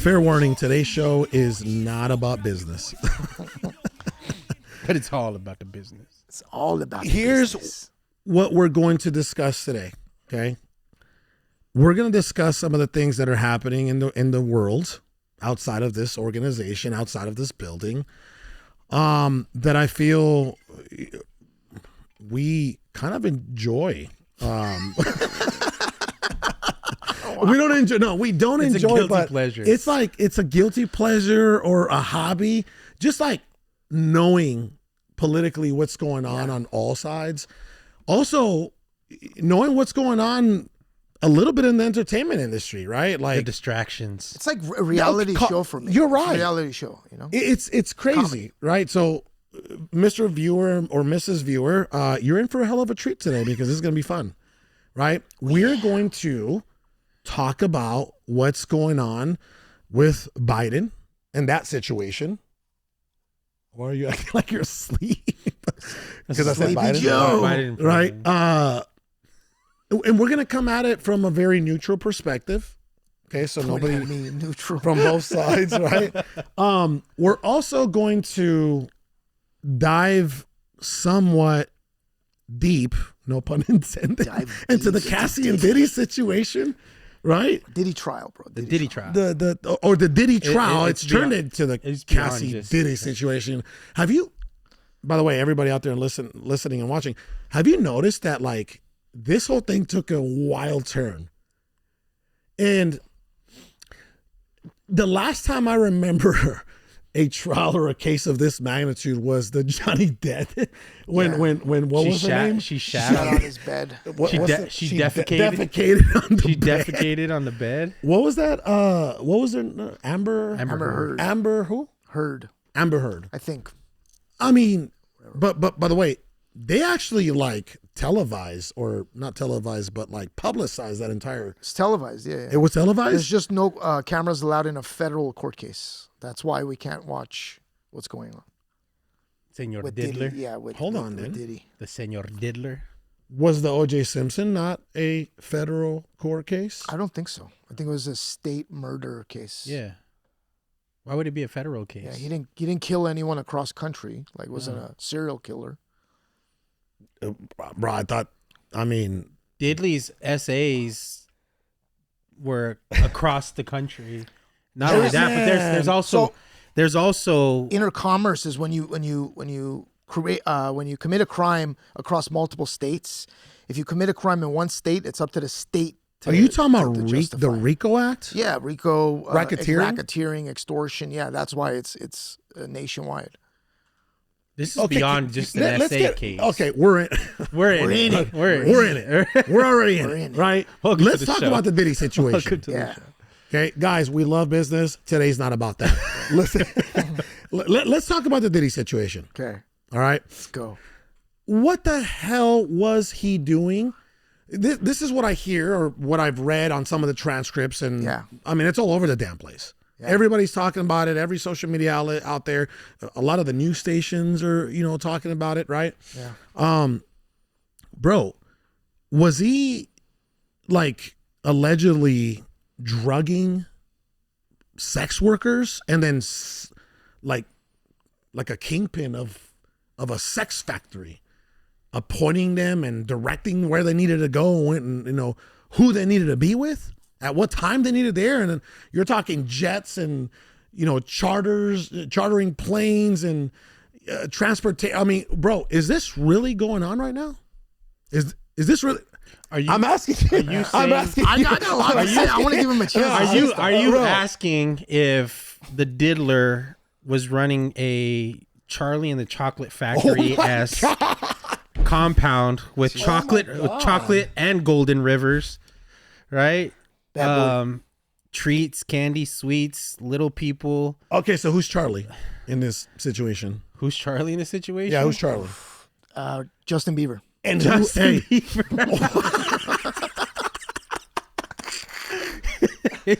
fair warning, today's show is not about business. But it's all about the business. It's all about the Here's business. what we're going to discuss today, okay? We're going to discuss some of the things that are happening in the world outside of this organization, outside of this building, that I feel we kind of enjoy. We don't enjoy. No, we don't It's enjoy. a guilty but pleasure. It's like it's a guilty pleasure or a hobby. Just like knowing politically what's going on all sides. Also, knowing what's going on a little bit in the entertainment industry, right? The Like distractions. It's like a reality show for me. You're It's a right. reality show, you know? it's crazy, Comedy. right? So, Mr. Viewer or Mrs. Viewer, you're in for a hell of a treat today because this is going to be fun, right? We're going to talk about what's going on with Biden and that situation. Why are you acting like you're asleep? Because I said Sleepy Biden, Joe. Biden right? president. And we're gonna come at it from a very neutral perspective. Okay, so nobody neutral. from both sides, right? We're also going to dive somewhat deep, no pun intended, Dive into the deep. Cassie and Diddy situation, right? Diddy trial, bro. The Diddy trial. The Diddy trial. it's It's turned beyond- into the it's beyond Cassie just- Diddy situation. Have you? By the way, everybody out there listening and watching, have you noticed that like this whole thing took a wild turn? And the last time I remember a trial or a case of this magnitude was the Johnny Depp when what was her name? She Shot on shat. his bed. What- She what's de- it? she de- defecated. defecated on the She bed. defecated on the bed. What was that? What was her? Amber Amber Heard. Amber who? Heard, Amber Heard. I think. I mean, but by the way, they actually like televised or not televised, but like publicized that entire. It's televised, yeah. It was There's televised. just no cameras allowed in a federal court case. That's why we can't watch what's going on. Senor With Diddler. Diddy. Yeah, with, Hold with, on, with then. Diddy. The Senor Diddler. Was the O.J. Simpson not a federal court case? I don't think so. I think it was a state murder case. Yeah. Why would it be a federal case? Yeah, he didn't kill anyone across country. Like wasn't a serial killer. Bro, I mean, Diddley's essays were across the country. Not only that, but there's also Intercommerce is when you create when you commit a crime across multiple states. If you commit a crime in one state, it's up to the state. are you talking about to the justify. RICO Act? Yeah, RICO, Racketeering? extortion. Yeah, that's why it's nationwide. this is beyond just an essay case. Okay, we're in. We're in it. We're in it. We're already in it, right? Welcome to Let's the talk show. about the Diddy situation. Welcome to the Yeah. show. Okay, guys, we love business. Today's not about that. Listen, let's talk about the Diddy situation. Okay, All right, let's go. what the hell was he doing? This is what I hear or what I've read on some of the transcripts, and Yeah. I mean it's all over the damn place. Yeah. Everybody's talking about it. Every social media outlet out there, a lot of the news stations are talking about it, right? Yeah. Bro, was he like allegedly drugging sex workers and then like a kingpin of a sex factory, appointing them and directing where they needed to go and who they needed to be with, at what time they needed there, and then you're talking jets and chartering planes and transportation. I mean, bro, is this really going on right now? Is this really? Are you? I'm asking you. you I'm saying- asking I you. got a lot to say. I want to give him a chance. Are you Bro. asking if the diddler was running a Charlie and the Chocolate Factory as compound with chocolate and golden rivers, right? Treats, candy, sweets, little people. Okay, so who's Charlie in this situation? Who's Charlie in this situation? Yeah, who's Charlie? Justin Bieber. And Justin hey,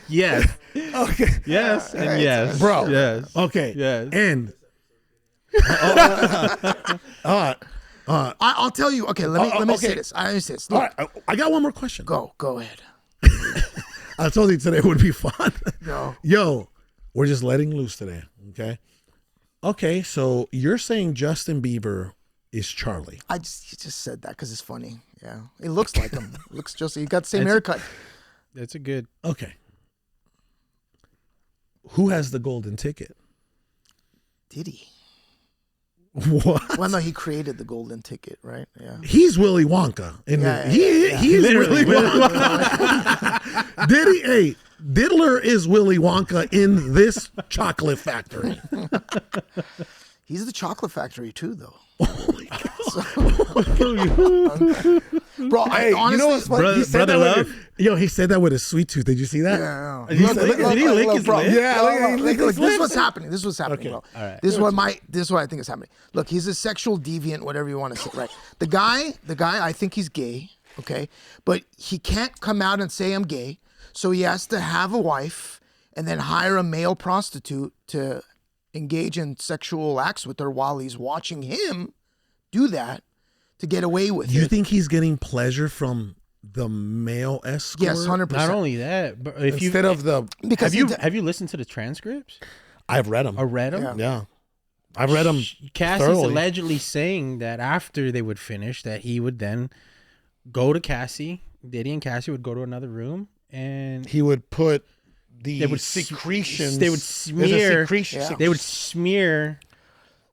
Yes. okay, Yes. And yes. Bro. Yes. okay, Yes. and I'll tell you. Okay, let me okay. say this. Let me say this. all Look, right, I got one more question. go ahead. I told you today would be fun. Go. Yo, We're just letting loose today. Okay, so you're saying Justin Bieber is Charlie. You just said that because it's funny. Yeah, it looks like him. Looks just he got the same haircut. That's a good. Okay. Who has the golden ticket? Diddy. What? Well, no, he created the golden ticket, right? Yeah. He's Willy Wonka. He's Willy Wonka. Diddy, hey, Diddler is Willy Wonka in this chocolate factory. He's the chocolate factory too, though. Oh my God. Bro, Hey, honestly, you know what's funny? He said Brother that Love? he said that with his sweet tooth. Did you see that? Yeah. Did he lick his lip? Yeah, Look, this is what's happening. This is what's happening, Okay. bro. All right. This is what I think is happening. Look, he's a sexual deviant, whatever you want to say, right? The guy, I think he's gay, okay? But he can't come out and say I'm gay, so he has to have a wife and then hire a male prostitute to engage in sexual acts with her while he's watching him do that to get away with You it. think he's getting pleasure from the male escort? Yes, 100%. Not only that, but if Instead of the, Because have you listened to the transcripts I've read them. or read them? Yeah. Yeah, I've read them. Cassie's thoroughly. allegedly saying that after they would finish, that he would then go to Cassie. Diddy and Cassie would go to another room, and He would put the they would secretions. They would There's a smear. secretion. They would smear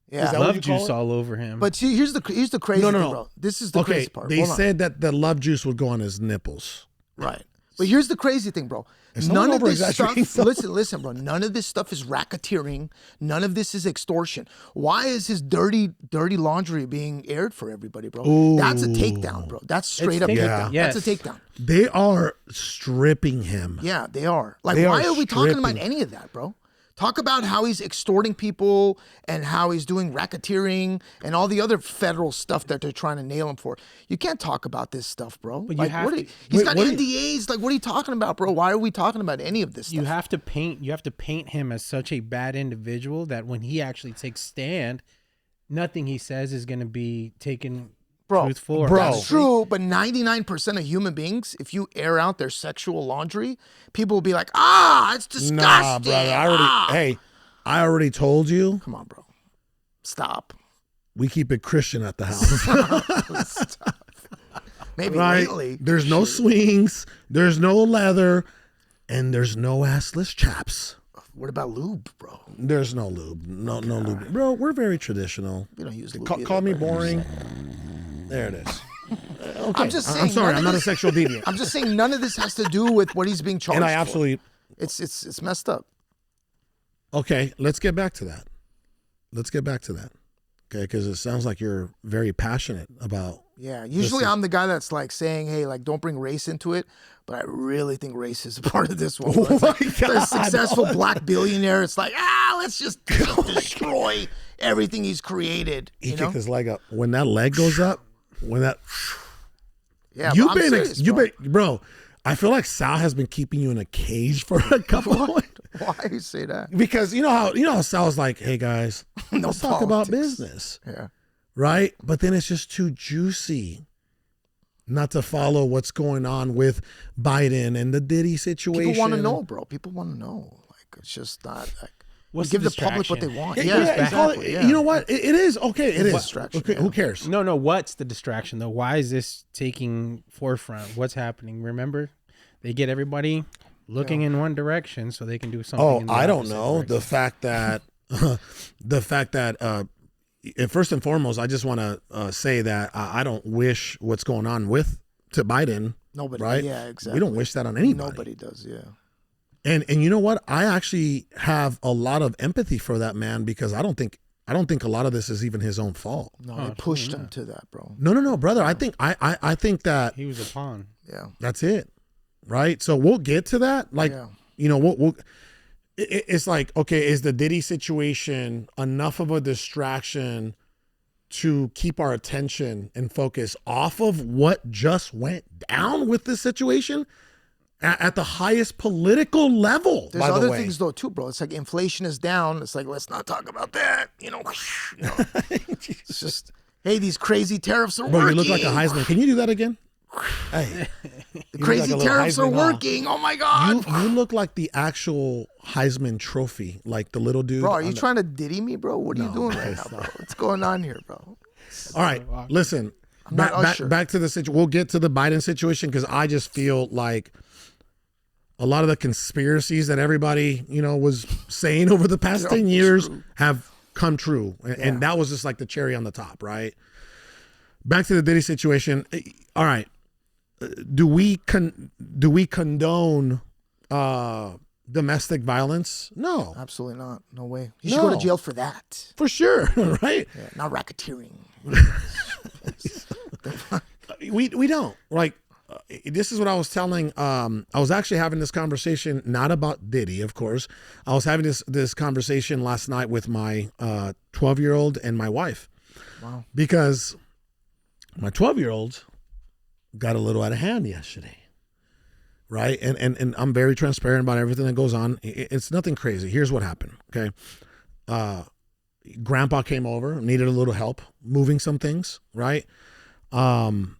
Yeah. that what love you call juice it? all over him. But see, here's the crazy No, thing, no. bro. This is the Okay, crazy part. they Hold on. said that the love juice would go on his nipples. Right. But here's the crazy thing, bro. Is None someone of this stuff, over-exaggerating listen, bro. None of this stuff is racketeering. None of this is extortion. Why is his dirty laundry being aired for everybody, bro? That's a takedown, bro. That's straight up takedown. takedown. Yes. That's a takedown. They are stripping him. Yeah, they are. Like, They why are are we talking about stripping. any of that, bro? Talk about how he's extorting people and how he's doing racketeering and all the other federal stuff that they're trying to nail him for. You can't talk about this stuff, bro. But you like, have what are- to- he's Wait, got what are NDAs. Like, what are you talking about, bro? Why are we talking about any of this stuff? you have to paint him as such a bad individual that when he actually takes stand, nothing he says is going to be taken truthful. Or bro. honestly. That's true, but 99% of human beings, if you air out their sexual laundry, people will be like, it's disgusting. Nah, brother. I already told you. Come on, bro. Stop. We keep it Christian at the house. Stop. Maybe Right? lately. There's no swings. There's no leather. And there's no assless chaps. What about lube, bro? There's no lube. No lube. Bro, we're very traditional. We don't use lube. Call me bro. boring. There it is. Okay. I'm just saying. I'm sorry. none I'm of not a this- sexual deviant. I'm just saying none of this has to do with what he's being charged And I for. absolutely. It's messed up. Okay, let's get back to that. Okay, because it sounds like you're very passionate about. Yeah. Usually I'm the guy that's like saying, hey, like, don't bring race into it. But I really think race is a part of this one. Oh It's like, my the God. successful black billionaire. It's like, let's just destroy everything he's created. He You know? kicked his leg up. When that leg goes up, Yeah, you've but I'm serious, bro. bro. I feel like Sal has been keeping you in a cage for a couple of Why you say that? because you know how Sal's like, hey guys, No let's talk about politics. business, Yeah. right? But then it's just too juicy not to follow what's going on with Biden and the Diddy situation. People want to know, bro. People want to know. Like, it's just not like What's give the the public what they distraction? want. Yeah, Yeah, exactly. Yeah. You know what? It is okay. It is. Distraction, Okay, yeah. who cares? No. What's the distraction though? Why is this taking forefront? What's happening? Remember, they get everybody looking in one direction so they can do something. Oh, in the I don't opposite know. direction. The fact that first and foremost, I just want to say that I don't wish what's going on to Biden. Nobody. Right? Yeah, exactly. We don't wish that on anybody. Nobody does. Yeah. And you know what? I actually have a lot of empathy for that man because I don't think a lot of this is even his own fault. No, they pushed him to that, bro. No, brother. I think that he was a pawn. Yeah. that's it. Right? So we'll get to that. Like, Yeah. you know, it's like, okay, is the Diddy situation enough of a distraction to keep our attention and focus off of what just went down with this situation at the highest political level? There's by the other way. things though too, bro. It's like inflation is down. It's like let's not talk about that. It's just hey, these crazy tariffs are Bro, working. you look like a Heisman. Can you do that again? Hey, The crazy like tariffs are Heisman, huh? working. Oh my God. You look like the actual Heisman Trophy, like the little dude. Bro, are you trying to Diddy me, bro? What are you doing right now, bro? What's going on here, bro? All right, listen. not Usher. Back to the situation. We'll get to the Biden situation because I just feel like a lot of the conspiracies that everybody, was saying over the past 10 years have come true. And that was just like the cherry on the top, right? Back to the Diddy situation. All right. Do we condone domestic violence? No. Absolutely not. No way. You should go to jail for that. For sure, right? Yeah, not racketeering. We don't. Like, this is what I was telling. I was actually having this conversation, not about Diddy, of course. I was having this conversation last night with my 12-year-old and my wife. Wow. Because my 12-year-old got a little out of hand yesterday. Right? And I'm very transparent about everything that goes on. It's nothing crazy. Here's what happened. Okay. Grandpa came over, needed a little help moving some things. Right. Vanessa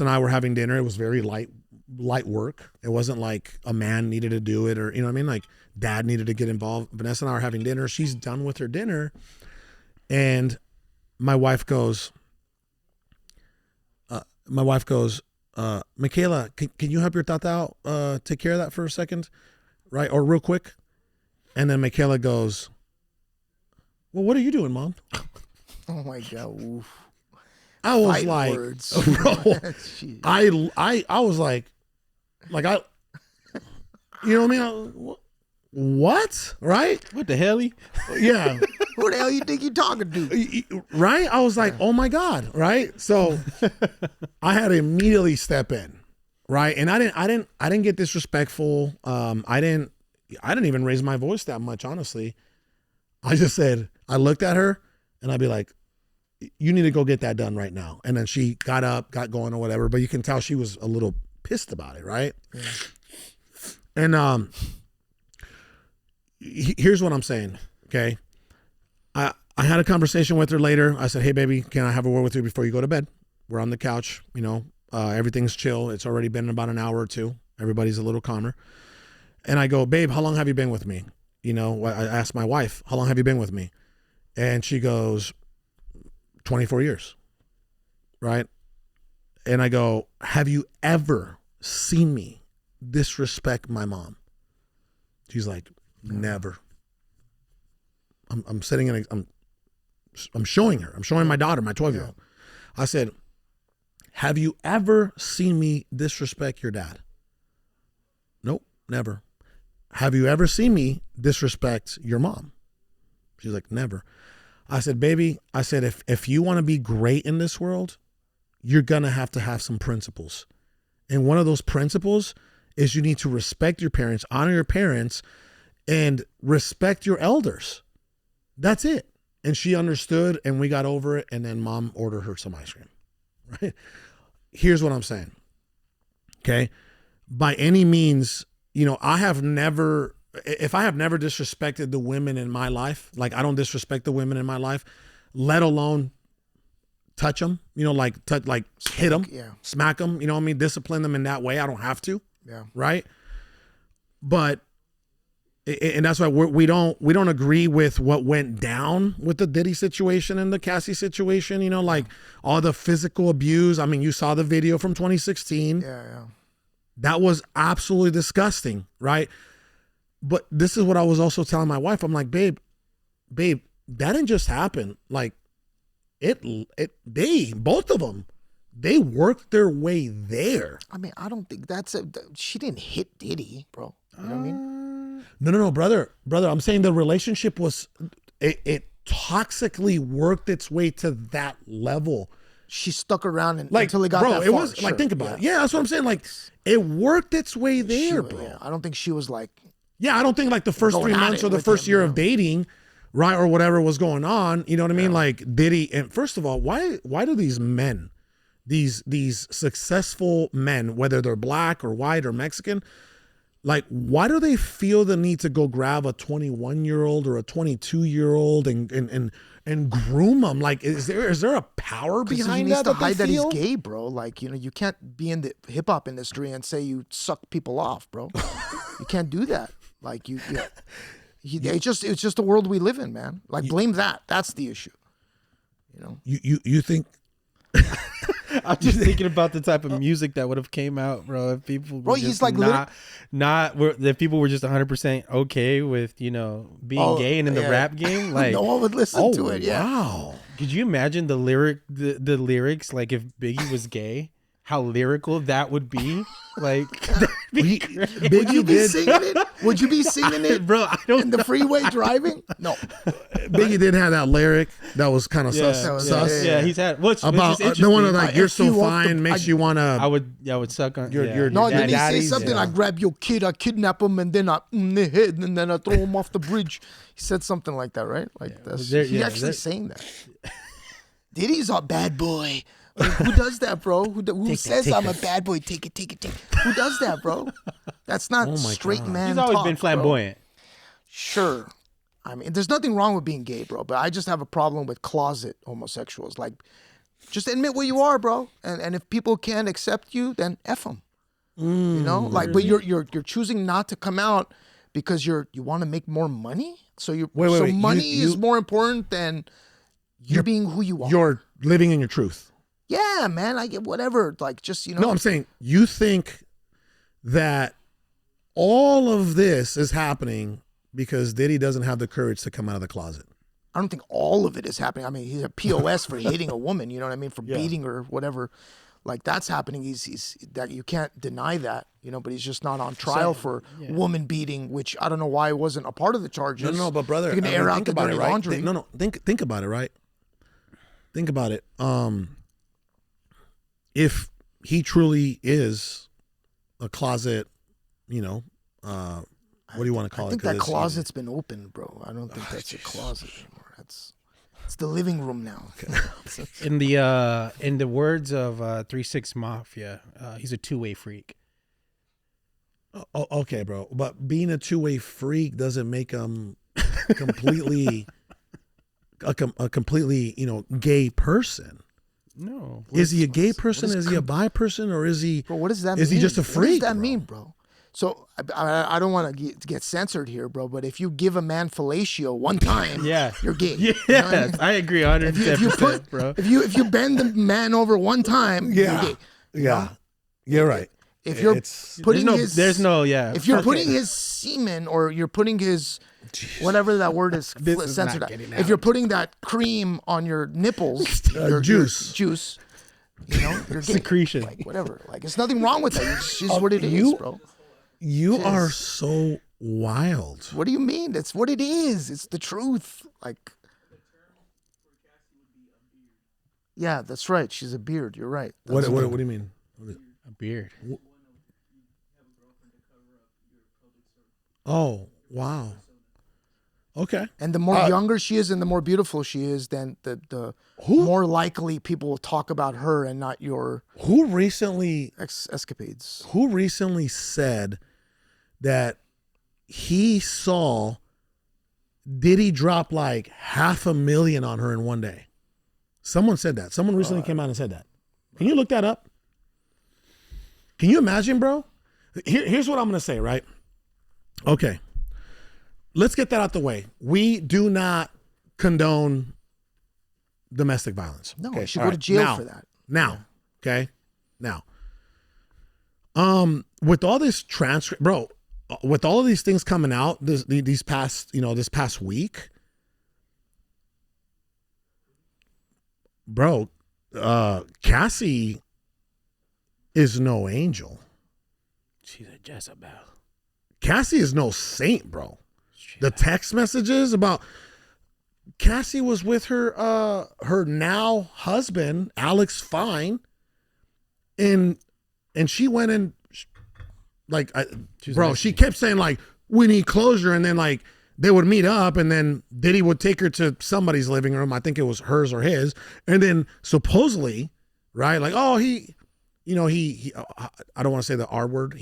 and I were having dinner. It was very light work. It wasn't like a man needed to do it or, you know what I mean? Like dad needed to get involved. Vanessa and I were having dinner. She's done with her dinner. And my wife goes, Michaela, can you help your tata out? Take care of that for a second, right? Or real quick. And then Michaela goes, well, what are you doing, Mom? Oh my God. Oof. I was Fight like, words. bro, I was like, you know what I mean? What? Right? What the hell? Yeah. Who the hell you think you're talking to? Right? I was like, oh my God. Right? So I had to immediately step in. Right? And I didn't get disrespectful. I didn't even raise my voice that much, honestly. I just said, I looked at her and I'd be like, you need to go get that done right now. And then she got up, got going or whatever, but you can tell she was a little pissed about it. Right? Yeah. And, here's what I'm saying. Okay. I had a conversation with her later. I said, hey baby, can I have a word with you before you go to bed? We're on the couch, everything's chill. It's already been about an hour or two. Everybody's a little calmer. And I go, babe, how long have you been with me? I asked my wife, how long have you been with me? And she goes, 24 years. Right. And I go, have you ever seen me disrespect my mom? She's like, never. I'm sitting in I'm showing her. I'm showing my daughter, my 12-year-old. I said, have you ever seen me disrespect your dad? Nope, never. Have you ever seen me disrespect your mom? She's like, never. I said, baby, if you want to be great in this world, you're going to have some principles. And one of those principles is you need to respect your parents, honor your parents, and respect your elders. That's it. And she understood and we got over it. And then mom ordered her some ice cream. Right? Here's what I'm saying. Okay. By any means, I have never disrespected the women in my life, like I don't disrespect the women in my life, let alone touch them, hit them, smack them, discipline them in that way. I don't have to. Yeah. Right. But and that's why we don't agree with what went down with the Diddy situation and the Cassie situation, like all the physical abuse. I mean, you saw the video from 2016. Yeah. That was absolutely disgusting, right? But this is what I was also telling my wife. I'm like, babe, that didn't just happen. Like both of them, they worked their way there. I mean, I don't think she didn't hit Diddy, bro. You know what I mean? No, brother. I'm saying the relationship was, it toxically worked its way to that level. She stuck around until it got that far. It was like, think about it. Yeah, that's what I'm saying. Like, it worked its way there, bro. Yeah, I don't think she was like. Yeah, I don't think like the first 3 months or the first year of dating, right, or whatever was going on. You know what I mean? Like Diddy. And first of all, why do these men, these successful men, whether they're black or white or Mexican, Like, why do they feel the need to go grab a 21-year-old or a 22-year-old and groom them? Like, is there a power behind he needs that? to That hide they that he's feel? gay, bro. Like, you can't be in the hip hop industry and say you suck people off, bro. You can't do that. Like, it's just the world we live in, man. Like, blame that. That's the issue. You think? I'm just thinking about the type of music that would have came out, bro. If people were He's just like if people were just 100% okay with being gay and in the rap game, like no one would listen to it. Yeah. Wow. could you imagine the lyrics? Like if Biggie was gay, how lyrical that would be. Like, Would you be singing it? Would you be singing it, bro? I don't in the freeway driving? No. Biggie did have that lyric that was kind of sus. Yeah, he's had what's About which is the one interesting. like you're so you off fine the- makes you want to. I would suck on Your No, Your then he say daddies, something. I grab your kid, I kidnap him, and then I the head, and then I throw him off the bridge. He said something like that, right? Like that's he's actually saying that. Diddy's a bad boy. Like, who does that, bro? Who says I'm a bad boy? Take it. Who does that, bro? That's not straight man. He's always talk, been flamboyant. Bro. Sure. I mean, there's nothing wrong with being gay, bro. But I just have a problem with closet homosexuals. Like, just admit what you are, bro. And if people can't accept you, then F them. You know, like, but you're choosing not to come out because you want to make more money. So Wait. Money is more important than you being who you are. You're living in your truth. Yeah, man. I get whatever. Like, just No, I'm saying you think that all of this is happening because Diddy doesn't have the courage to come out of the closet. I don't think all of it is happening. I mean, he's a POS for hitting a woman. You know what I mean? For beating her, whatever. Like, that's happening. He's that you can't deny that. You know, but he's just not on trial for woman beating, which I don't know why it wasn't a part of the charges. No, but brother, you're gonna air out the dirty laundry. Think about it, right? Think about it. If he truly is a closet, what do you want to call it? I think that closet's been opened, bro. I don't think that's a closet anymore. It's the living room now. In the words of 3 6 Mafia, he's a two-way freak. Oh, okay, bro. But being a two-way freak doesn't make him completely a completely gay person. No. Is he a gay person? Is he a bi person? Or is he? Bro, what does that mean? Is he just a freak? What does that mean, bro? So I don't want to get censored here, bro. But if you give a man fellatio one time, you're gay. Yeah, you know what I mean? I agree 110%, bro. If you bend the man over one time, you're gay. Yeah, you're right. If you're putting if you're Okay. putting his semen or you're putting his whatever that word is censored. If you're putting that cream on your nipples, your juice, you're gay. Secretion. Like whatever. Like it's nothing wrong with that. It's just what it is, bro. You are so wild. What do you mean? That's what it is. It's the truth. Like, yeah, that's right. She's a beard. You're right. What do you mean? A beard. Oh, wow. Okay. And the more younger she is and the more beautiful she is, then the more likely people will talk about her and not your Who recently escapades. Who recently said that he saw Diddy drop like $500,000 on her in one day? Someone said that. Someone recently came out and said that. Can you look that up? Can you imagine, bro? Here's what I'm going to say, right? Okay. Let's get that out the way. We do not condone domestic violence. No, okay? you should go to jail for that. Now, okay? Now, with all this transcript, bro, with all of these things coming out this past week, bro, Cassie is no angel. She's a Jezebel. Cassie is no saint, bro. The text messages about Cassie was with her now husband, Alex Fine, and she went and she kept saying like, we need closure, and then like they would meet up, and then Diddy would take her to somebody's living room. I think it was hers or his, and then supposedly, right, like, oh, he I don't want to say the R word.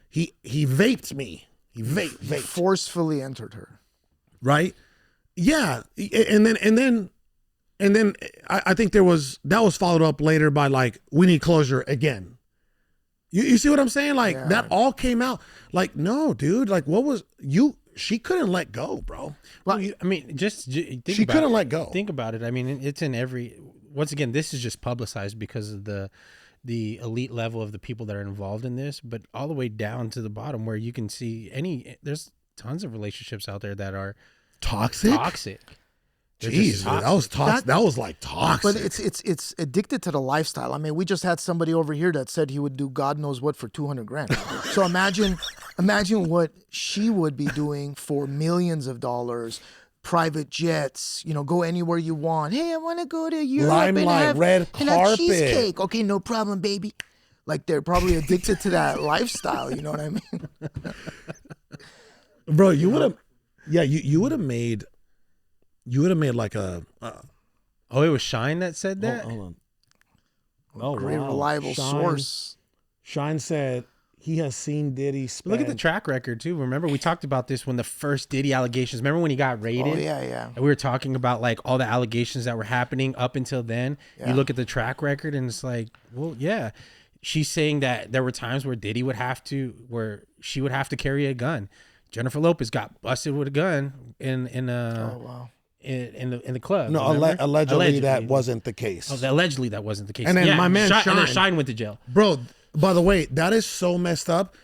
he vaped me. He vaped. Forcefully entered her. Right? Yeah. And then I think that was followed up later by like, we need closure again. You see what I'm saying? Like that all came out. Like, no, dude, like what was she couldn't let go, bro. Well, I mean, think she couldn't let go. Think about it. I mean, it's in every, once again, this is just publicized because of the elite level of the people that are involved in this, but all the way down to the bottom where you can see there's tons of relationships out there that are toxic. Jeez, that was toxic. That was like toxic. But it's addicted to the lifestyle. I mean, we just had somebody over here that said he would do God knows what for $200,000. So imagine what she would be doing for millions of dollars. Private jets, go anywhere you want. Hey, I want to go to Europe Limelight, red carpet, cheesecake. Okay, no problem, baby. Like they're probably addicted to that lifestyle. You know what I mean? Bro, you would have, you would have made like a. Oh, it was Shine that said that. Hold on. Oh, great reliable source. Shine said he has seen Diddy spend. Look at the track record too. Remember we talked about this when the first Diddy allegations. Remember when he got raided? Oh yeah. And we were talking about like all the allegations that were happening up until then. Yeah. You look at the track record and it's like, well, yeah. She's saying that there were times where she would have to carry a gun. Jennifer Lopez got busted with a gun in the club. No, allegedly that wasn't the case. Oh, allegedly that wasn't the case. And then my man Shine, and then Shine went to jail. Bro, by the way, that is so messed up.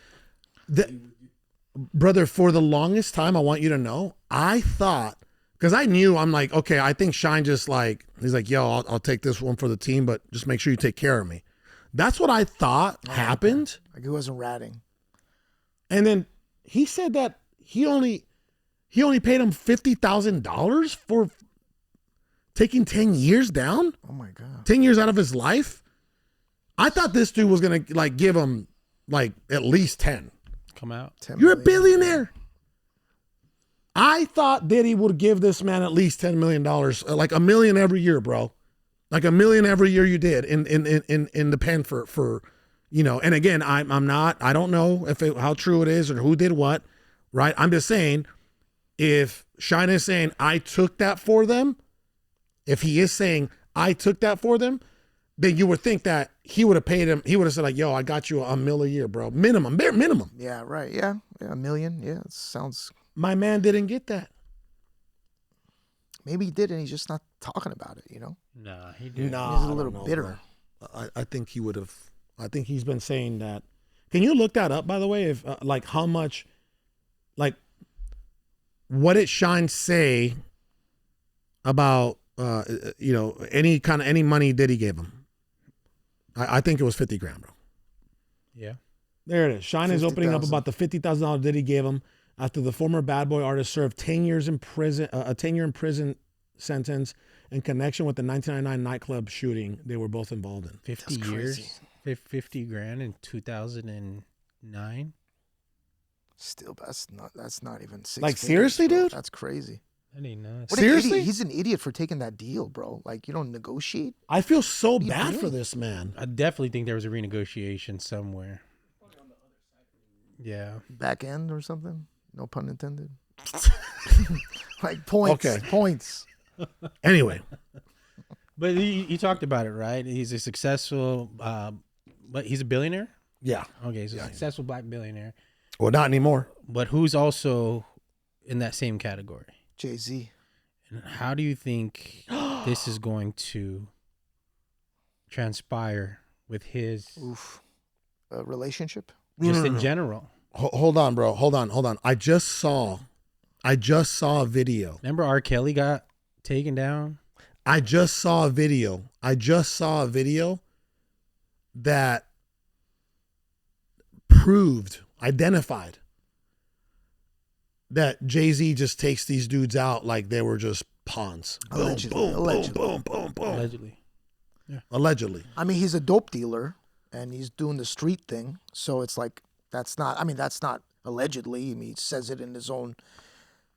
Brother, for the longest time, I want you to know, I thought, because I knew, I'm like, okay, I think Shine just like, he's like, yo, I'll take this one for the team, but just make sure you take care of me. That's what I thought happened. Like he wasn't ratting. And then he said that he only paid him $50,000 for taking 10 years down. Oh my God. 10 years out of his life. I thought this dude was going to like give him like at least 10. Come out. You're a billionaire. I thought Diddy would give this man at least $10 million, like $1 million every year, bro. Like $1 million every year you did in the pen for and again, I don't know how true it is or who did what, right? I'm just saying, if Shine is saying I took that for them, if he is saying I took that for them, then you would think that he would have paid him. He would have said like, yo, I got you $1 million a year, bro. Minimum, bare minimum. Yeah, right. Yeah, $1 million. Yeah, it sounds. My man didn't get that. Maybe he did, and he's just not talking about it. Nah, he did. Nah, he's a little bitter. I think he would have. I think he's been saying that. Can you look that up, by the way? If like how much, like, what did Shine say about any money Diddy gave him? I think it was $50,000, bro. Yeah, there it is. Shine is opening up about the $50,000 Diddy gave him after the former Bad Boy artist served 10 years in prison, a 10-year in prison sentence in connection with the 1999 nightclub shooting they were both involved in. 50 years, $50,000 in 2009. Still, that's not even six. Like seriously, bro. dude? That's crazy. That ain't nuts. What seriously? He's an idiot for taking that deal, bro. Like you don't negotiate. I feel so bad for this man. I definitely think there was a renegotiation somewhere. Yeah. Back end or something. No pun intended. Like points. Okay. Points. Anyway. But he talked about it, right? He's a successful, but he's a billionaire? Yeah. Okay, he's a successful black billionaire. Well, not anymore. But who's also in that same category? Jay-Z. And how do you think this is going to transpire with his relationship? Just in general. Hold on, bro. Hold on. I just saw a video. Remember R. Kelly got taken down? I just saw a video that identified that Jay-Z just takes these dudes out like they were just pawns. Boom. Allegedly. Yeah. Allegedly. I mean, he's a dope dealer and he's doing the street thing. So it's like, that's not allegedly. I mean, he says it in his own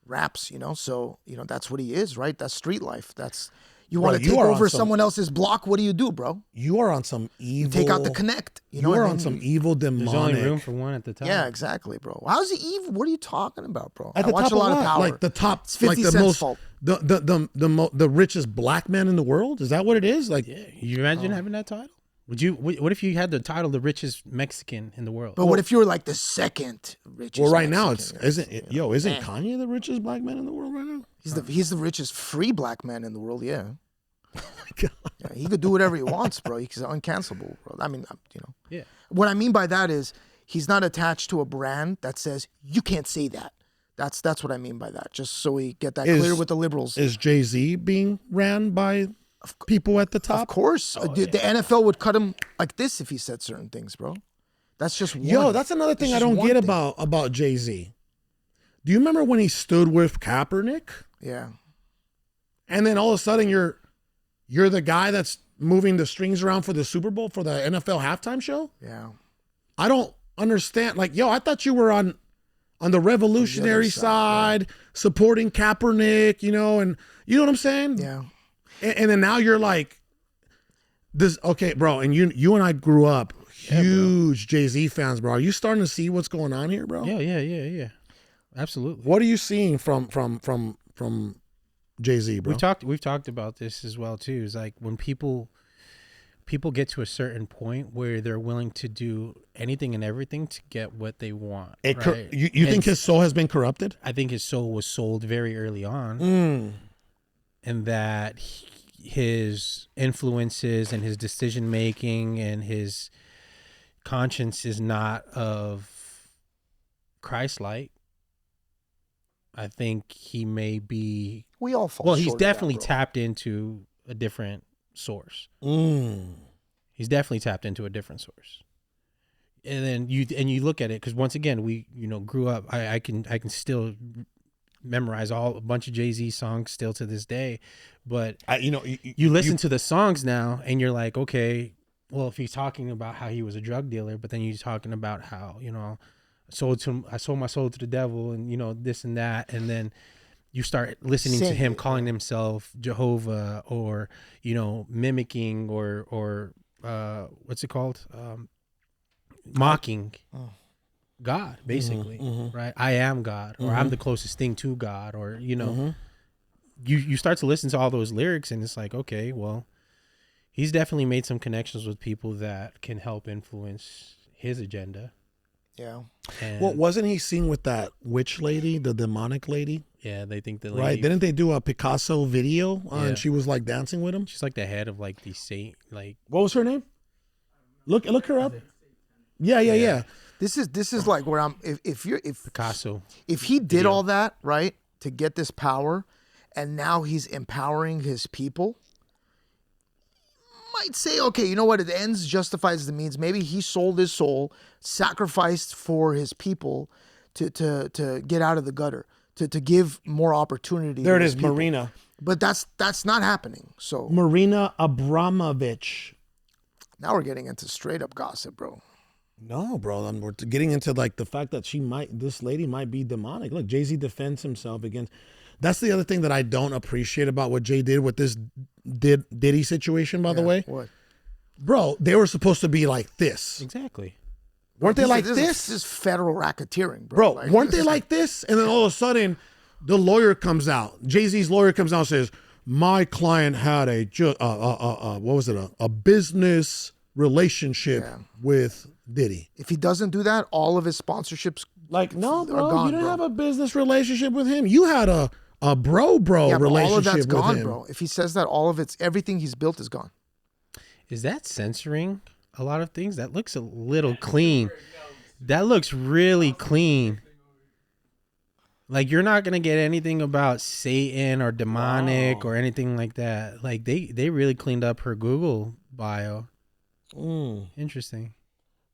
raps, So, that's what he is, right? That's street life. That's, You want to you take are on over some- someone else's block? What do, bro? You are on some evil. Take out the connect. You know You what are I on mean? some evil There's demonic. only room for one at the time. Yeah, exactly, bro. How's it evil? What are you talking about, bro? At I the watch top a lot of of what? power. Like the top, It's like 50 the Cent's most, fault. the richest black man in the world. Is that what it is? Like, Yeah, you imagine having that title? Would you? What if you had the title, the richest Mexican in the world? But what if you were like the second richest? well, right now it's Mexican? isn't Kanye the richest black man in the world right now? He's the richest free black man in the world. Yeah. God. Yeah, he could do whatever he wants, bro. He's uncancelable, bro. I mean, you know. Yeah. What I mean by that is he's not attached to a brand that says you can't say that. That's what I mean by that. Just so we get that clear with the liberals. Is Jay-Z being ran by people at the top? Of course, the NFL would cut him like this if he said certain things, bro. That's just one. Yo, that's another thing I It's just don't one get thing. about Jay-Z. Do you remember when he stood with Kaepernick? Yeah. And then all of a sudden you're the guy that's moving the strings around for the Super Bowl for the NFL halftime show? Yeah. I don't understand. Like, yo, I thought you were on the revolutionary side, supporting Kaepernick, you know, and you know what I'm saying? Yeah. And then now you're like this. Okay, bro. And you and I grew up huge Jay-Z fans, bro. Are you starting to see what's going on here, bro? Yeah. Absolutely. What are you seeing from Jay-Z, bro? We've talked about this as well too. Is like when people get to a certain point where they're willing to do anything and everything to get what they want. Right? You think his soul has been corrupted? I think his soul was sold very early on, and that his influences and his decision making and his conscience is not of Christ-like. I think he may be. We all fall. Well, he's short of that, definitely bro. tapped into a different source. He's definitely tapped into a different source. And then you look at it, because once again, we grew up. I can still memorize a bunch of Jay-Z songs still to this day, but you listen to the songs now and you're like, okay, well, if he's talking about how he was a drug dealer, but then you're talking about how I sold my soul to the devil, and this and that, and then you start listening to him calling himself Jehovah, or mimicking, or what's it called, mocking God, basically, right? I am God, or I'm the closest thing to God, or you start to listen to all those lyrics, and it's like, okay, well, he's definitely made some connections with people that can help influence his agenda. Yeah. And Well, wasn't he seen with that witch lady, the demonic lady? yeah, they think that, like, Right? Didn't they do a Picasso video Yeah. and she was like dancing with him? she's like the head of like the saint, like, What was her name? Look her up. Yeah. This is like where I'm. If Picasso. if he did all that right to get this power, and now he's empowering his people, might say, okay, you know what? The ends justifies the means. Maybe he sold his soul, sacrificed for his people to get out of the gutter, to give more opportunity. There to it his is, people. Marina. But that's not happening. So Marina Abramovich. now we're getting into straight up gossip, bro. No, bro. We're getting into like the fact that this lady might be demonic. Look, Jay-Z defends himself against. That's the other thing that I don't appreciate about what Jay did with this Diddy situation, by the way. What? Bro, they were supposed to be like this. Exactly. Weren't they like This this? is federal racketeering, bro. Bro, weren't they like this? And then all of a sudden, the lawyer comes out. Jay-Z's lawyer comes out and says, my client had a business relationship with Diddy. If he doesn't do that, all of his sponsorships Like, no, bro, gone, you didn't bro. have a business relationship with him. You had a bro yeah, but relationship all of that's with gone, him. bro. If he says that, everything he's built is gone. Is that censoring a lot of things? That looks a little clean. That looks really clean. Like, you're not gonna get anything about Satan or demonic or anything like that. Like, they really cleaned up her Google bio. Interesting.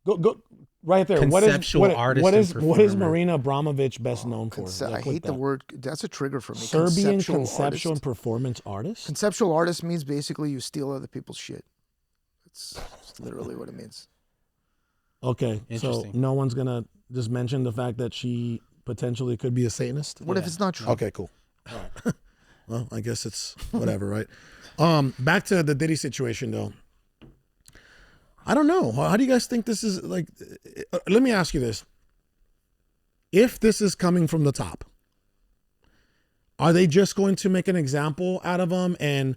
Go right there. Conceptual artist What and is performer. Marina Abramovich best known for? I hate the word. That's a trigger for me. Serbian conceptual artist. and performance artist. Conceptual artist means basically you steal other people's shit. It's literally what it means. Okay, so Interesting. no one's gonna just mention the fact that she potentially could be a Satanist. What if it's not true? Okay, cool. All well, I guess it's whatever, right? Back to the Diddy situation, though. I don't know. How do you guys think this is like? Let me ask you this: if this is coming from the top, are they just going to make an example out of him and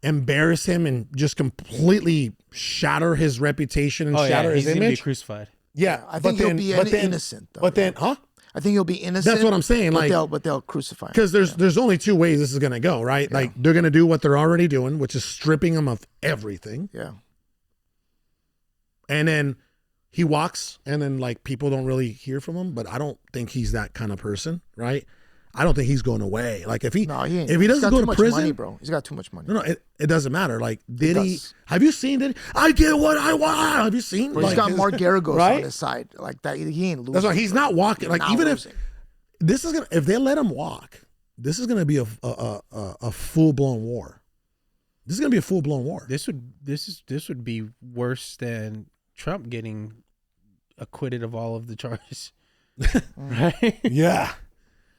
embarrass him and just completely shatter his reputation and shatter his he's gonna image? be crucified. Yeah, I think he'll be innocent. Though, but then, huh? I think he'll be innocent. That's what I'm saying. But they'll crucify him. Because there's only two ways this is gonna go, right? Yeah. Like they're gonna do what they're already doing, which is stripping him of everything. Yeah. And then he walks, and then like people don't really hear from him. But I don't think he's that kind of person, right? I don't think he's going away. Like if he ain't. if he doesn't go to prison, money, bro. He's got too much money. No, it doesn't matter. Like Diddy, have you seen Diddy? I get what I want. Have you seen? Bro, he's got Mark Garagos right? on his side, like that. He ain't losing. That's why he's not walking. Like Not even losing. if they let him walk, this is gonna be a full blown war. This is gonna be a full blown war. This would be worse than Trump getting acquitted of all of the charges. Right? Yeah.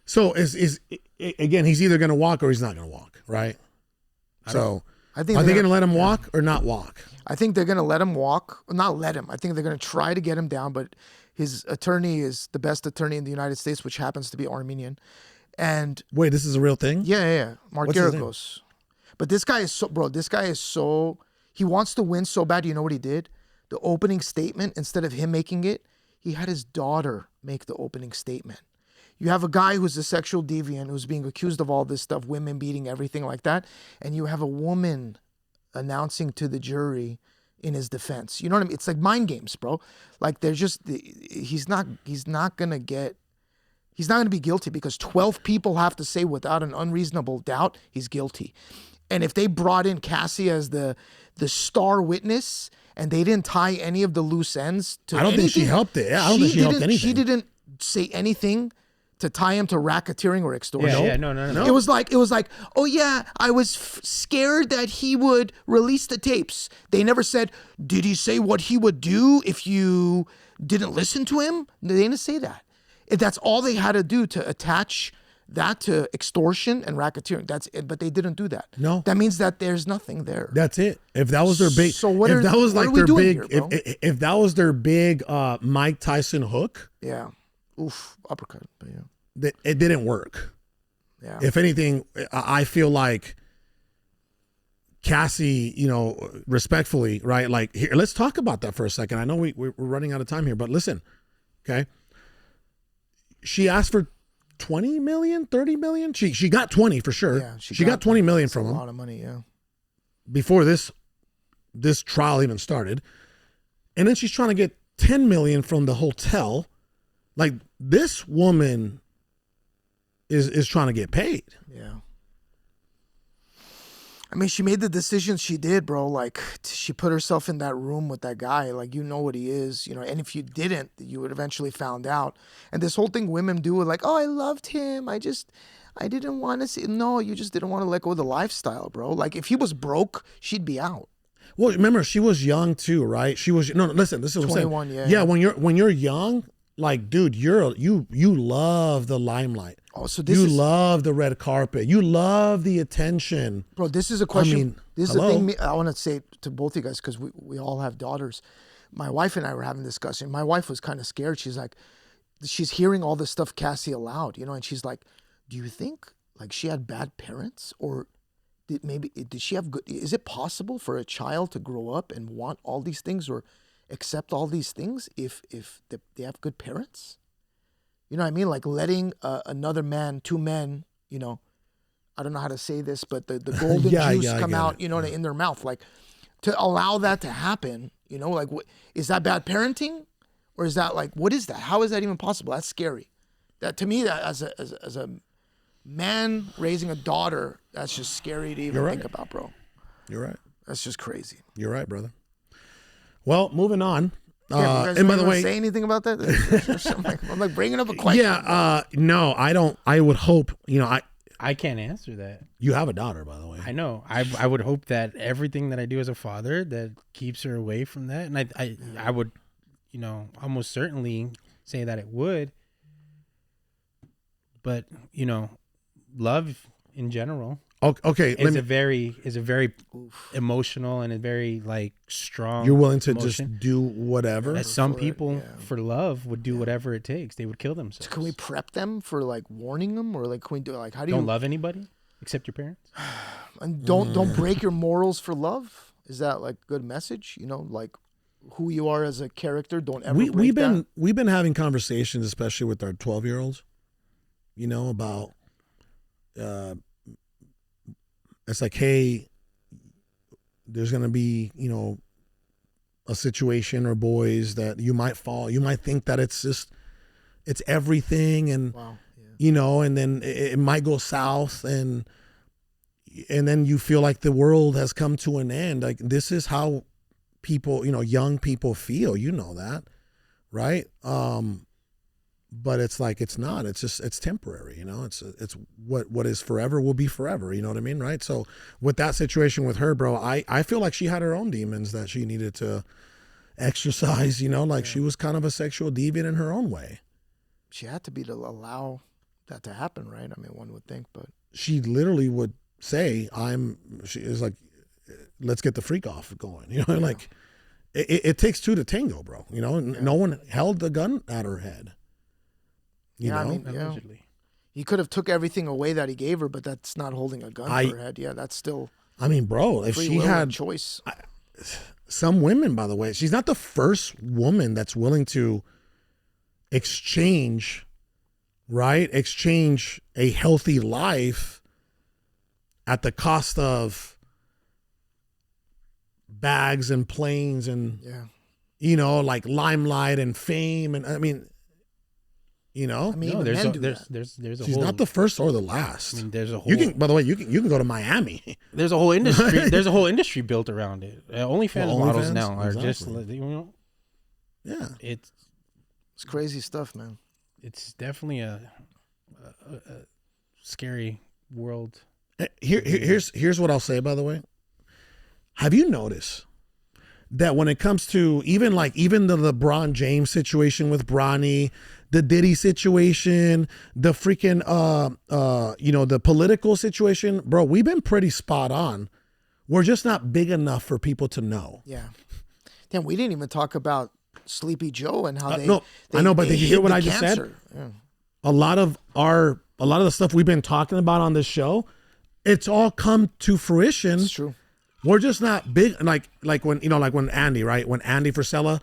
So is again, he's either gonna walk or he's not gonna walk, right? So I think are they gonna let him walk or not walk? I think they're gonna let him walk. Not let him. I think they're gonna try to get him down, but his attorney is the best attorney in the United States, which happens to be Armenian. And Wait, this is a real thing? yeah. Mark What's his Garagos. But this guy is so he wants to win so bad. You know what he did? The opening statement, instead of him making it, he had his daughter make the opening statement. You have a guy who's a sexual deviant who's being accused of all this stuff, women beating, everything like that. And you have a woman announcing to the jury in his defense. You know what I mean? It's like mind games, bro. Like they're just, he's not going to be guilty because 12 people have to say without an unreasonable doubt he's guilty. And if they brought in Cassie as the star witness and they didn't tie any of the loose ends to I don't think she helped it. Yeah, I don't think she helped anything. She didn't say anything to tie him to racketeering or extortion. Yeah, no. It was like, oh yeah, I was scared that he would release the tapes. They never said, did he say what he would do if you didn't listen to him? They didn't say that. That's all they had to do to attach that to extortion and racketeering. That's it. But they didn't do that. No. That means that there's nothing there. That's it. If that was their big, So what if are- that was what like are we their doing big, here, bro? if that was their big Mike Tyson hook, Yeah. Oof. Uppercut. But yeah. it didn't work. Yeah. If anything, I feel like Cassie, respectfully, right? Like, here, let's talk about that for a second. I know we're running out of time here, but listen, okay? She asked for 20 million, 30 million. She got 20 for sure. Yeah, she got 20 million that's from a him lot of money. Yeah. before this trial even started. And then she's trying to get 10 million from the hotel. Like, this woman is trying to get paid. Yeah. I mean, she made the decisions she did, bro. Like, she put herself in that room with that guy. Like, you know what he is, and if you didn't, you would eventually found out. And this whole thing women do with like, oh, I loved him. I didn't want to see. No, you just didn't want to let go of the lifestyle, bro. Like, if he was broke, she'd be out. Well, remember, she was young too, right? She was, no, listen, this is what I'm 21, saying. yeah. When you're young, like, dude, you love the limelight. Oh, so You love the red carpet. You love the attention. Bro, this is a question. I mean, this is hello? the thing I want to say to both of you guys because we all have daughters. My wife and I were having a discussion. My wife was kind of scared. She's like, she's hearing all this stuff Cassie allowed, and she's like, do you think like she had bad parents or did she have good? Is it possible for a child to grow up and want all these things or accept all these things if they have good parents? You know what I mean? Like letting another man, two men, I don't know how to say this, but the golden juice come out, in their mouth. Like to allow that to happen, like is that bad parenting? Or is that like, what is that? How is that even possible? That's scary. That to me, that as a man raising a daughter, that's just scary to even think about, bro. You're right. That's just crazy. You're right, brother. Well, moving on. Yeah, and by the way, say anything about that? I'm like bringing up a question. Yeah, no, I don't. I would hope, I can't answer that. you have a daughter, by the way. I know. I would hope that everything that I do as a father that keeps her away from that, and I would, almost certainly say that it would. But love in general. Okay, is a very emotional and a very like strong. You're willing to emotion. just do whatever. As some people for love would do whatever it takes. They would kill themselves. So can we prep them for like warning them, or like can we do like how do don't you love anybody except your parents? and don't break your morals for love? Is that like a good message? You know, like who you are as a character. Don't ever. We've been having conversations, especially with our 12-year-olds. You know, about it's like, hey, there's gonna be, you know, a situation or boys that you might fall. You might think that it's everything, and you know, and then it might go south, and then you feel like the world has come to an end. Like this is how people, you know, young people feel. You know that, right? But it's like it's not. It's just it's temporary. You know, it's what is forever will be forever. You know what I mean, right? So with that situation with her, bro, I feel like she had her own demons that she needed to exercise. You know, like she was kind of a sexual deviant in her own way. She had to be to allow that to happen, right? I mean, one would think, but she literally would say, she is like, let's get the freak off going. You know, like it takes two to tango, bro. You know, no one held the gun at her head. You know? I mean, allegedly. He could have took everything away that he gave her, but that's not holding a gun to her head. Yeah, that's still. I mean, bro, if she had choice. Some women, by the way, she's not the first woman that's willing to exchange a healthy life at the cost of bags and planes and, you know, like limelight and fame. And I mean, you know, no, there's a she's whole, not the first or the last. I mean, there's a whole. You can, by the way, you can go to Miami. There's a whole industry. There's a whole industry built around it. OnlyFans models OnlyFans, now are exactly. just, you know, It's crazy stuff, man. It's definitely a scary world. Here's what I'll say, by the way. Have you noticed that when it comes to even the LeBron James situation with Bronny, the Diddy situation, the freaking you know, the political situation, bro, we've been pretty spot on. We're just not big enough for people to know. Yeah. Damn, we didn't even talk about Sleepy Joe and how I know, but did you hear what I just said? Yeah. A lot of the stuff we've been talking about on this show, it's all come to fruition. It's true. We're just not big, like when, you know, like when Andy, right? When Andy Frisella,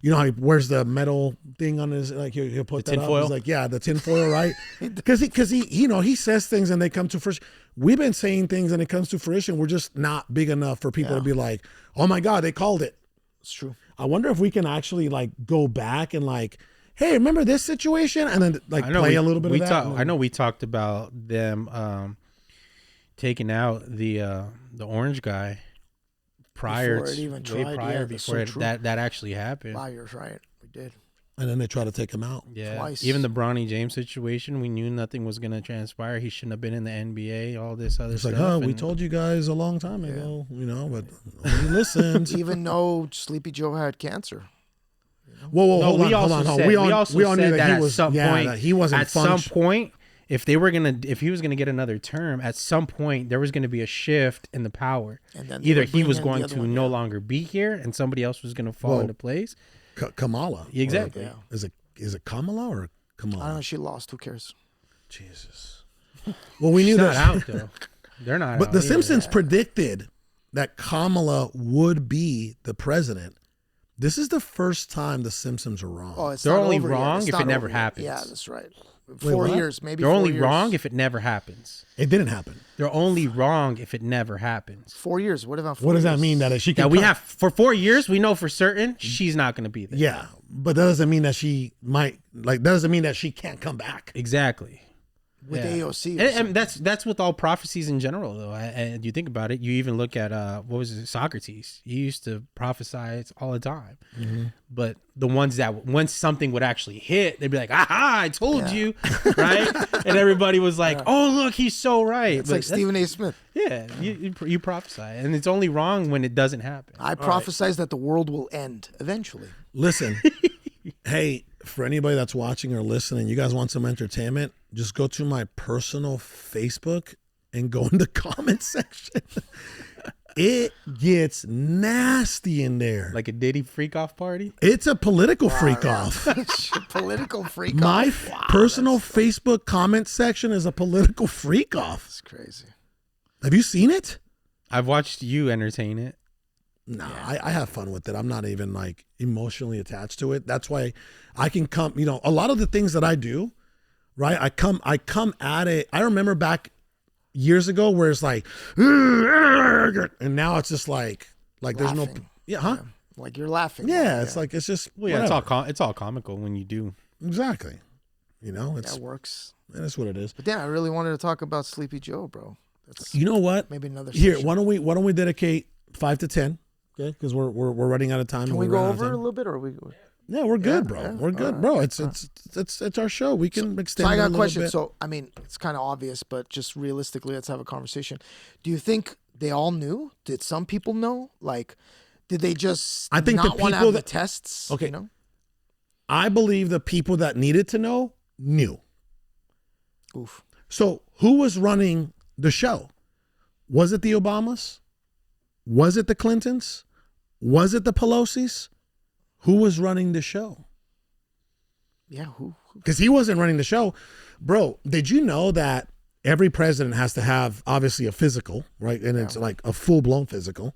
you know how he wears the metal thing on his, like he'll put the that tin up. foil? He's like, yeah, the tinfoil, right? Because he, you know, he says things and they come to fruition. We've been saying things and it comes to fruition. We're just not big enough for people to be like, oh my God, they called it. It's true. I wonder if we can actually like go back and like, hey, remember this situation? And then like play a little bit of that. I know we talked about them taking out the orange guy before that actually happened. Wow, you're right. We did. And then they try to take him out. Yeah. Twice. Even the Bronny James situation, we knew nothing was going to transpire. He shouldn't have been in the NBA, all this other stuff. It's like, we told you guys a long time ago, you know, but nobody listened. Even though Sleepy Joe had cancer. Whoa, hold on. We also said that at some point, that he wasn't at some point, if he was gonna get another term, at some point there was gonna be a shift in the power. And then either he was going to no longer be here, and somebody else was gonna fall into place. Kamala, exactly. Is it Kamala or Kamala? I don't know. She lost. Who cares? Jesus. Well, we knew that out though. They're not. But the Simpsons predicted that Kamala would be the president. This is the first time the Simpsons are wrong. Oh, they're only wrong if it never happens. Yeah, that's right. 4 years, maybe. They're 4 only years. wrong if it never happens. It didn't happen. They're only wrong if it never happens. 4 years. What about 4 What does years? that mean? That she can? That we have for 4 years. We know for certain she's not going to be there. Yeah, but that doesn't mean that she might. Like, that doesn't mean that she can't come back. Exactly. With AOC. And that's with all prophecies in general, though. And you think about it, you even look at what was it, Socrates. He used to prophesy all the time. Mm-hmm. But the ones that once something would actually hit, they'd be like, "Aha! I told you," right? And everybody was like, "Oh, look, he's so right." It's like Stephen A. Smith. Yeah, you prophesy, and it's only wrong when it doesn't happen. I prophesize that the world will end eventually. Listen, hey, for anybody that's watching or listening, you guys want some entertainment? Just go to my personal Facebook and go in the comment section, it gets nasty in there. Like a Diddy freak off party? It's a political freak off. Political freak My off. Wow, personal Facebook comment section is a political freak off. That's crazy. Have you seen it? I've watched you entertain it. No, I have fun with it. I'm not even like emotionally attached to it. That's why I can come, you know, a lot of the things that I do, right? I come at it. I remember back years ago where it's like, and now it's just like there's no, Laughing. huh? Like you're laughing. Yeah, it's like, it's just, Well, yeah, whatever. it's all comical when you do. Exactly. You know, it's, that works. that's what it is. But then I really wanted to talk about Sleepy Joe, bro. That's You know what? maybe another Here, session. why don't we dedicate 5 to 10? Okay, because we're running out of time. Can and we we're go running out of over a time. little bit, or we? Yeah, we're good, bro. yeah. We're good, All right. bro. It's our show. We can extend. So I it got a little question. bit. So I mean, it's kind of obvious, but just realistically, let's have a conversation. Do you think they all knew? Did some people know? Like, did they just? I think the not want to people have the that- tests. Okay. You know? I believe the people that needed to know knew. Oof. So who was running the show? Was it the Obamas? Was it the Clintons? Was it the Pelosi's? Who was running the show? Yeah. Who? Because he wasn't running the show. Bro, did you know that every president has to have obviously a physical, right? And it's like a full-blown physical.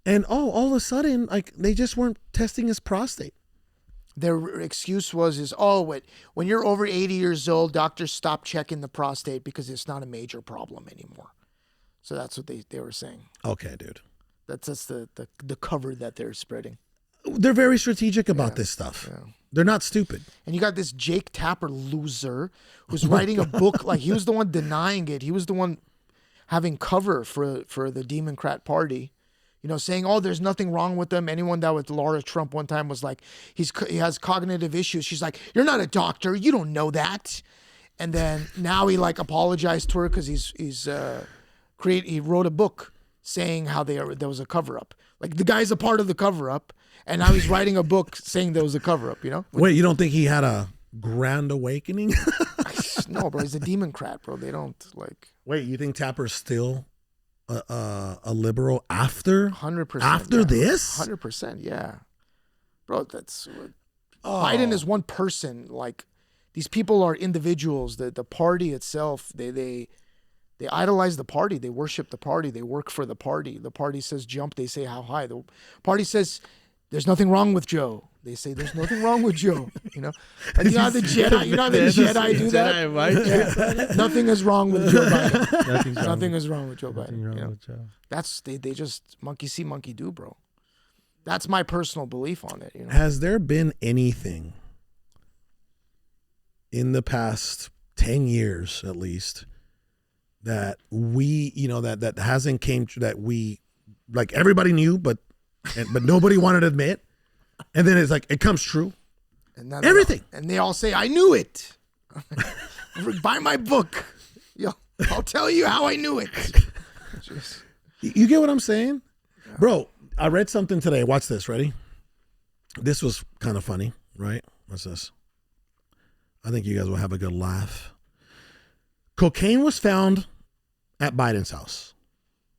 And all of a sudden, like they just weren't testing his prostate. Their excuse was when you're over 80 years old, doctors stop checking the prostate because it's not a major problem anymore. So that's what they were saying. Okay, dude. That's the cover that they're spreading. They're very strategic about this stuff. Yeah. They're not stupid. And you got this Jake Tapper loser who's writing a book. Like he was the one denying it. He was the one having cover for the Democrat Party. You know, saying, "Oh, there's nothing wrong with them." Anyone that with Laura Trump one time was like, he has cognitive issues. She's like, "You're not a doctor. You don't know that." And then now he like apologized to her because he wrote a book saying how there was a cover up. Like the guy's a part of the cover up, and now he's writing a book saying there was a cover up. You know? Wait, you don't think he had a grand awakening? No, bro. He's a Democrat, bro. They don't like. Wait, you think Tapper's still a liberal after 100%. after this? 100%, yeah. Bro, that's Biden is one person. Like these people are individuals. The party itself, they idolize the party. They worship the party. They work for the party. The party says jump, they say how high. The party says there's nothing wrong with Joe. They say there's nothing wrong with Joe. You know, like, you know how the Jedi, do that. Yeah. Nothing is wrong with Joe Biden. Nothing is wrong with Joe Biden. You know? That's they just monkey see, monkey do, bro. That's my personal belief on it. You know, Has there been anything in the past 10 years at least that we, you know, that hasn't came to, that we, like everybody knew, but nobody wanted to admit, and then it's like it comes true. and then Everything. they all say, "I knew it." Buy my book. Yo, I'll tell you how I knew it. Jeez. You get what I'm saying? Bro, I read something today. Watch this. Ready? This was kind of funny, right? What's this? I think you guys will have a good laugh. Cocaine was found at Biden's house,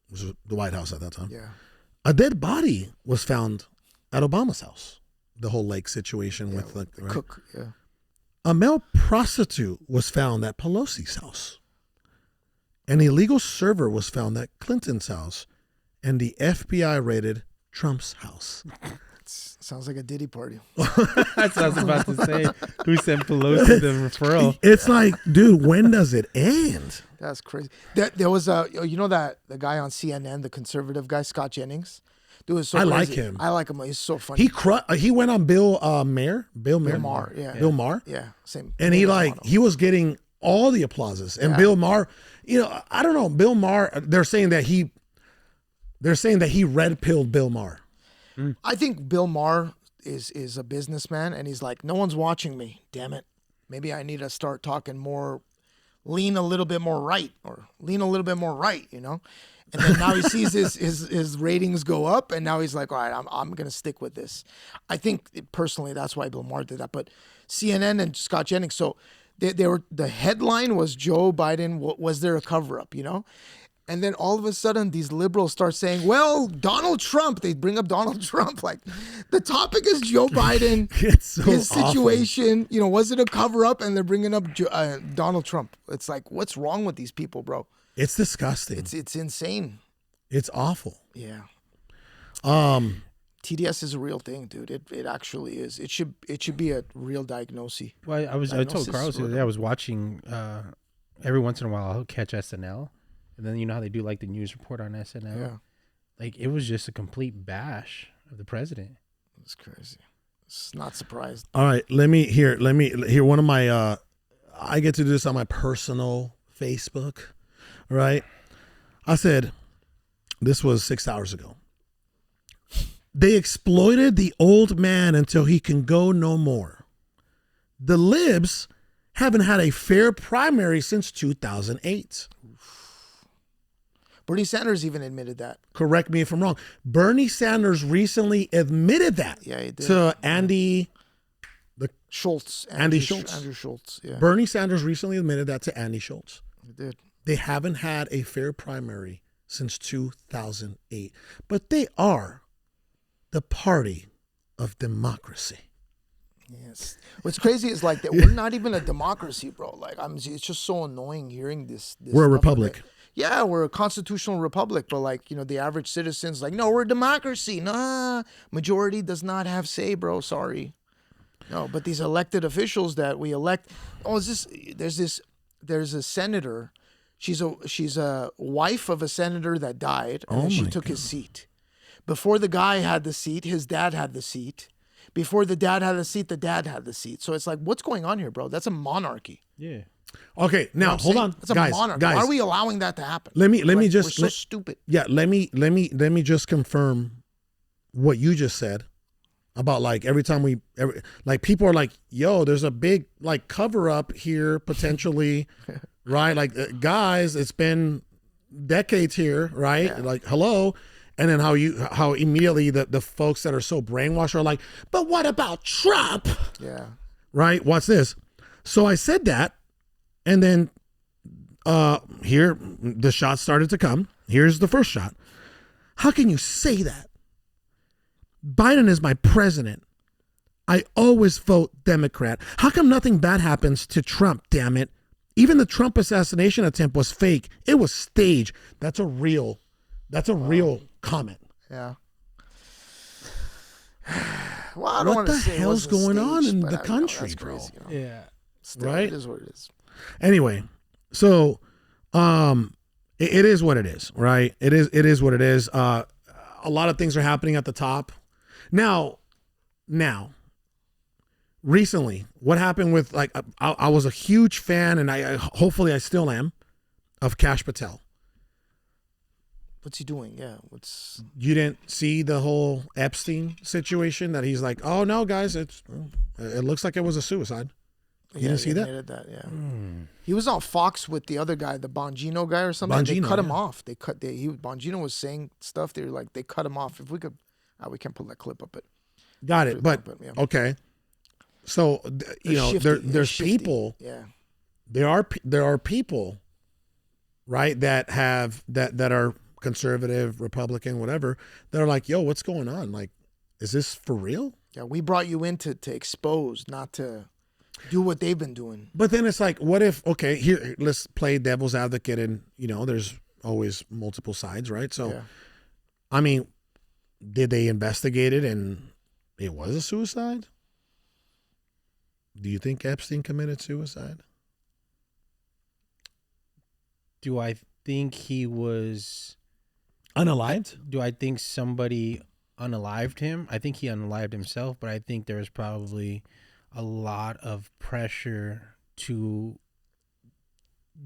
which was the White House at that time. Yeah. A dead body was found at Obama's house. The whole lake situation with the right? Cook. Yeah. A male prostitute was found at Pelosi's house. An illegal server was found at Clinton's house, and the FBI raided Trump's house. Sounds like a Diddy party. That's what I was about to say. Who sent Pelosi the referral? It's like, dude, when does it end? That's crazy. There was the guy on CNN, the conservative guy, Scott Jennings. Dude, was so I crazy. like him. I like him. He's so funny. He went on Bill Maher. Bill Maher, yeah. Bill Maher. Yeah, same. And he was getting all the applauses. And Bill Maher, you know, I don't know, Bill Maher, they're saying that he red pilled Bill Maher. I think Bill Maher is a businessman, and he's like, no one's watching me. Damn it. Maybe I need to start talking more, lean a little bit more right, you know? And then now he sees his ratings go up, and now he's like, all right, I'm going to stick with this. I think personally that's why Bill Maher did that. But CNN and Scott Jennings, so They were, the headline was Joe Biden, was there a cover up, And then all of a sudden, these liberals start saying, well, Donald Trump, they bring up Donald Trump. Like, the topic is Joe Biden, his situation, was it a cover up? And they're bringing up Donald Trump. It's like, what's wrong with these people, bro? It's disgusting. It's insane. It's awful. Yeah. TDS is a real thing, dude. It actually is. It should be a real diagnosis. Well, I told Carlos the other day, I was watching, every once in a while I'll catch SNL. And then how they do like the news report on SNL. Yeah. Like it was just a complete bash of the president. It's crazy. It's not surprised. All right, let me hear one of my I get to do this on my personal Facebook, right? I said this was 6 hours ago. They exploited the old man until he can go no more. The libs haven't had a fair primary since 2008. Bernie Sanders even admitted that. Correct me if I'm wrong. Bernie Sanders recently admitted that. Yeah, he did. To Andy Schultz. Andy Schultz. Andrew Schultz. Yeah. Bernie Sanders recently admitted that to Andy Schultz. He did. They haven't had a fair primary since 2008. But they are the party of democracy. Yes. What's crazy is like that we're not even a democracy, bro. Like it's just so annoying hearing this we're a republic. Yeah, we're a constitutional republic, but like, the average citizen's like, no, we're a democracy. Nah, majority does not have say, bro. Sorry. No, but these elected officials that we elect, there's a senator. She's a wife of a senator that died, and then she took his seat. Before the guy had the seat, his dad had the seat. Before the dad had the seat, the dad had the seat. So it's like, what's going on here, bro? That's a monarchy. Yeah. Okay, now hold on, it's a monarchy. guys. Why are we allowing that to happen? Let me just. We're so stupid. Yeah, let me just confirm what you just said about like every time like people are like, yo, there's a big like cover up here potentially, right? Like guys, it's been decades here, right? Yeah. Like hello. And then how immediately the folks that are so brainwashed are like, but what about Trump? Yeah. Right? Watch this. So I said that, and then here the shots started to come. Here's the first shot. How can you say that? Biden is my president. I always vote Democrat. How come nothing bad happens to Trump, damn it? Even the Trump assassination attempt was fake. It was staged. That's a real comment. Yeah. Well, I don't want to say what the hell's going on in the country, bro? Crazy, Yeah. Still, right? It is what it is. Anyway, so it is what it is, right? It is what it is. A lot of things are happening at the top. Now, recently, what happened with like I was a huge fan, and I hopefully I still am, of Kash Patel. What's he doing? Yeah. You didn't see the whole Epstein situation that he's like, oh no, guys, it looks like it was a suicide. You didn't see that? Yeah. He was on Fox with the other guy, the Bongino guy or something. They cut him off. Bongino was saying stuff. They were like, they cut him off. If we could, we can't pull that clip up. But got it. But yeah. Okay. So there's people. Yeah. There are people, right, that are conservative, Republican, whatever, that are like, yo, what's going on? Like, is this for real? Yeah, we brought you in to expose, not to do what they've been doing. But then it's like, what if, okay, here, let's play devil's advocate, and, there's always multiple sides, right? So, yeah. I mean, did they investigate it and it was a suicide? Do you think Epstein committed suicide? Do I think he was unalived? Do I think somebody unalived him? I think he unalived himself, but I think there was probably a lot of pressure to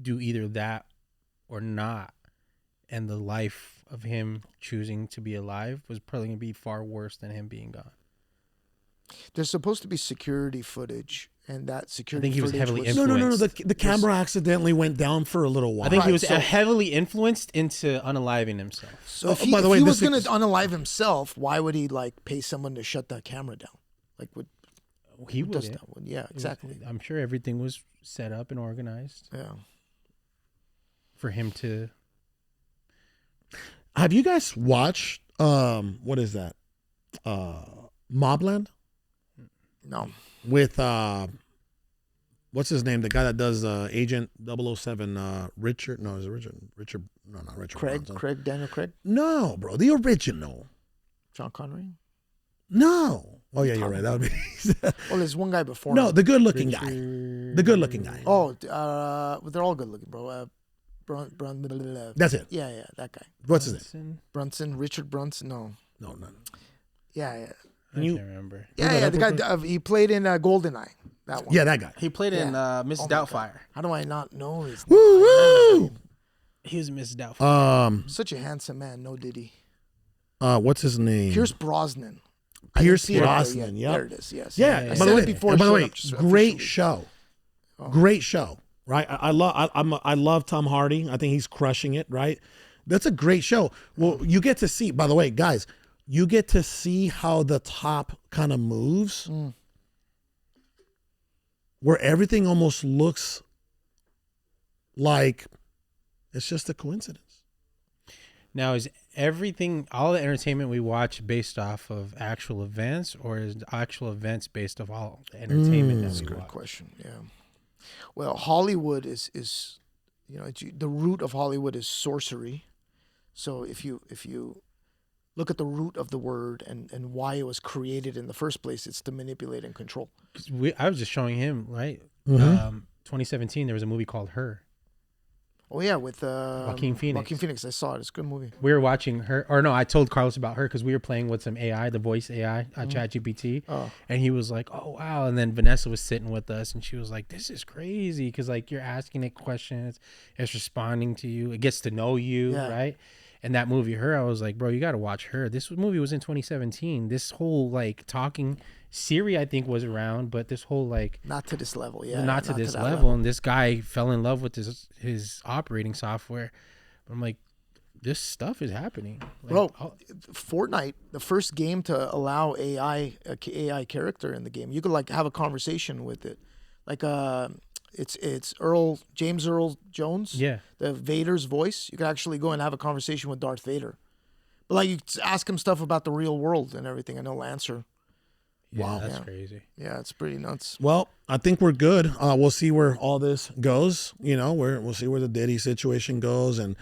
do either that or not. And the life of him choosing to be alive was probably going to be far worse than him being gone. There's supposed to be security footage, and that security I think he was heavily influenced. No. The camera accidentally went down for a little while. I think he was heavily influenced into unaliving himself. So if he was going to unalive himself, why would he like pay someone to shut that camera down? Like, He Who does wouldn't. that one? Yeah, exactly. I'm sure everything was set up and organized Yeah. for him to. Have you guys watched what is that? Mobland No. with what's his name? The guy that does Agent 007, Richard. No, is it Richard? Richard? No, not Richard. Bronson. Daniel Craig, No, bro, the original. John Connery. No. Oh yeah, you're right. That would be. Well, there's one guy before. No, him. the good-looking guy. The good-looking guy. Oh, they're all good looking, bro. That's it. Yeah, that guy. What's his name? Brunson, Richard Brunson. No. No. Yeah. I can't remember. Yeah, the guy. He played in GoldenEye. That one. Yeah, that guy. He played in Yeah. Mrs. Oh my Doubtfire. How do I not know his name? Woo woo. He was Mrs. Doubtfire. Such a handsome man. No Diddy. What's his name? Pierce Brosnan. Pierce I didn't see it Brosnan. yet. Yeah. There it is. Yes. Yeah. I By said the way, it before. and by the it way, showed up just great officially. show. Great show. Right. I love Tom Hardy. I think he's crushing it. Right. That's a great show. Well, you get to see. By the way, guys, you get to see how the top kind of moves, where everything almost looks like it's just a coincidence. Now, is everything, all the entertainment we watch based off of actual events, or is actual events based off all the entertainment that we Good watch? question. Yeah. Well, Hollywood is the root of Hollywood is sorcery. So if you look at the root of the word and why it was created in the first place, it's to manipulate and control. 'Cause I was just showing him, right? 2017, there was a movie called Her. Oh yeah, with Joaquin Phoenix. Joaquin Phoenix, I saw it. It's a good movie. We were watching her, or no, I told Carlos about her because we were playing with some AI, the voice AI, ChatGPT, and he was like, "Oh wow!" And then Vanessa was sitting with us, and she was like, "This is crazy," because like you're asking it questions, it's responding to you, it gets to know you, right? And that movie, Her, I was like, "Bro, you got to watch Her." This movie was in 2017. This whole like talking Siri, I think, was around, but this whole like Not to this level, yeah. not to this that level. And this guy fell in love with his operating software. I'm like, this stuff is happening, like, Bro, Fortnite, the first game to allow AI character in the game, you could like have a conversation with it, like it's James Earl Jones, the Vader's voice. You could actually go and have a conversation with Darth Vader, but like you ask him stuff about the real world and everything, and he'll answer. Wow, that's crazy. Yeah, it's pretty nuts. Well, I think we're good. We'll see where all this goes. You know, we'll see where the Diddy situation goes, and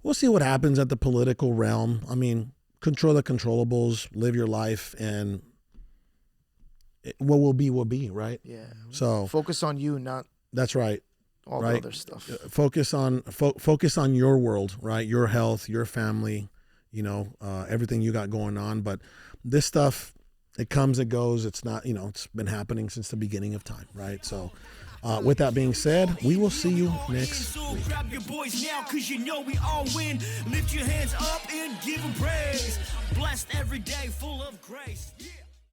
we'll see what happens at the political realm. I mean, control the controllables, live your life, and what will be, right? Yeah. So focus on you, not that's right. all right. the other stuff. Focus on your world, right? Your health, your family, everything you got going on. But this stuff, it comes, it goes. It's not, it's been happening since the beginning of time, right? So with that being said, we will see you next week. Grab your boys now, cause you know we all win. Lift your hands up and give them praise. Blessed every day, full of grace. Yeah.